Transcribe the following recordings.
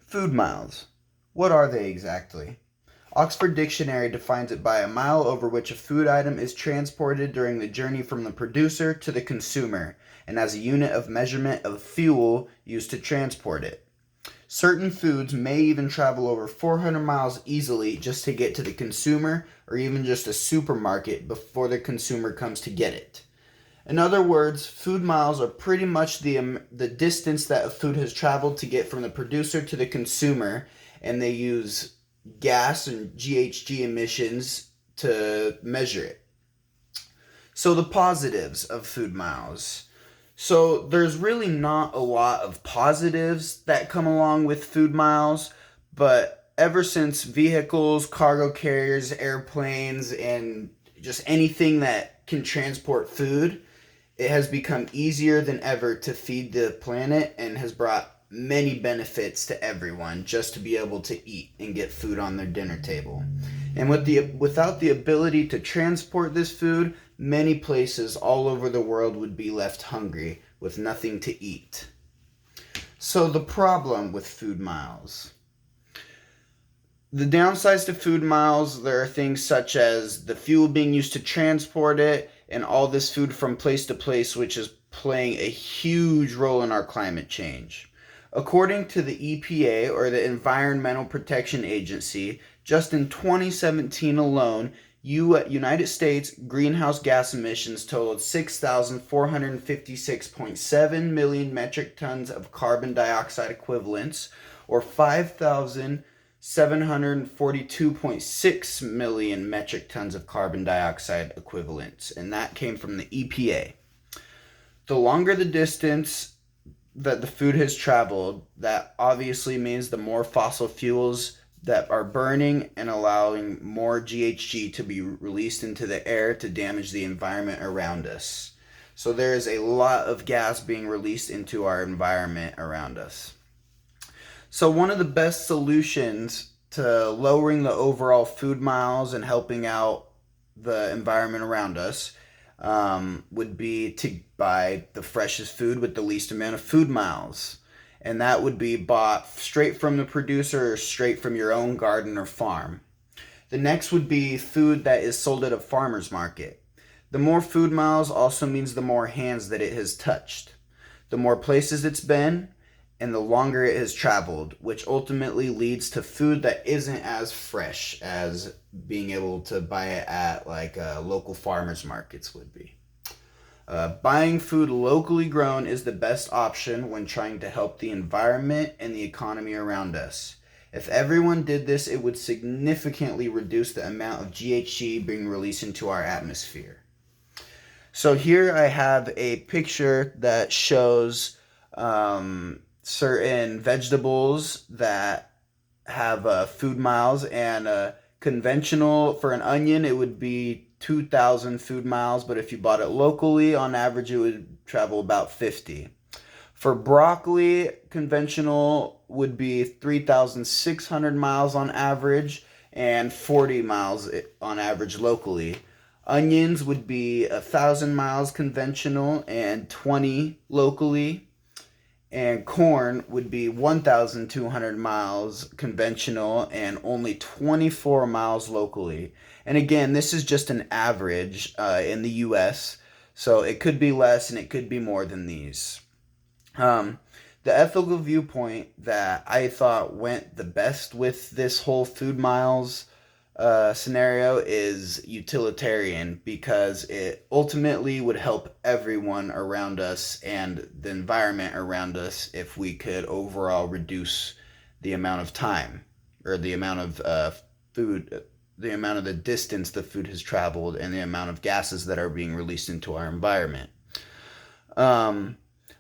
Food miles. What are they exactly? Oxford Dictionary defines it by a mile over which a food item is transported during the journey from the producer to the consumer, and as a unit of measurement of fuel used to transport it. Certain foods may even travel over 400 miles easily just to get to the consumer or even just a supermarket before the consumer comes to get it. In other words, food miles are pretty much the distance that a food has traveled to get from the producer to the consumer, and they use gas and GHG emissions to measure it. So the positives of food miles. So there's really not a lot of positives that come along with food miles, but ever since vehicles, cargo carriers, airplanes, and just anything that can transport food, it has become easier than ever to feed the planet and has brought many benefits to everyone just to be able to eat and get food on their dinner table. And without the ability to transport this food, many places all over the world would be left hungry with nothing to eat. So the problem with food miles. The downsides to food miles, there are things such as the fuel being used to transport it and all this food from place to place, which is playing a huge role in our climate change. According to the EPA, or the Environmental Protection Agency, just in 2017 alone, United States greenhouse gas emissions totaled 6,456.7 million metric tons of carbon dioxide equivalents, or 5,742.6 million metric tons of carbon dioxide equivalents, and that came from the EPA. The longer the distance that the food has traveled, that obviously means the more fossil fuels that are burning and allowing more GHG to be released into the air to damage the environment around us. So there is a lot of gas being released into our environment around us. So one of the best solutions to lowering the overall food miles and helping out the environment around us would be to buy the freshest food with the least amount of food miles. And that would be bought straight from the producer or straight from your own garden or farm. The next would be food that is sold at a farmer's market. The more food miles also means the more hands that it has touched, the more places it's been, and the longer it has traveled, which ultimately leads to food that isn't as fresh as being able to buy it at like local farmers markets would be. Buying food locally grown is the best option when trying to help the environment and the economy around us. If everyone did this, it would significantly reduce the amount of GHG being released into our atmosphere. So here I have a picture that shows certain vegetables that have food miles, and conventional for an onion it would be 2,000 food miles, but if you bought it locally, on average it would travel about 50. For broccoli, conventional would be 3,600 miles on average and 40 miles on average locally. Onions would be 1,000 miles conventional and 20 locally. And corn would be 1,200 miles conventional and only 24 miles locally. And again, this is just an average in the US, so it could be less and it could be more than these. The ethical viewpoint that I thought went the best with this whole food miles scenario is utilitarian, because it ultimately would help everyone around us and the environment around us if we could overall reduce the amount of time or the amount of food, the amount of the distance the food has traveled, and the amount of gases that are being released into our environment.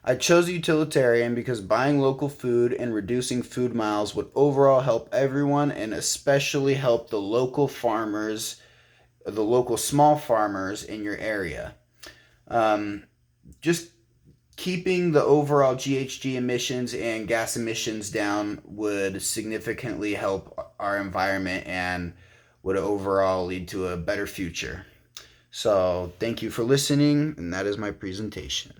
I chose utilitarian because buying local food and reducing food miles would overall help everyone, and especially help the local farmers, the local small farmers in your area. Just keeping the overall GHG emissions and gas emissions down would significantly help our environment and would overall lead to a better future. So thank you for listening, and that is my presentation.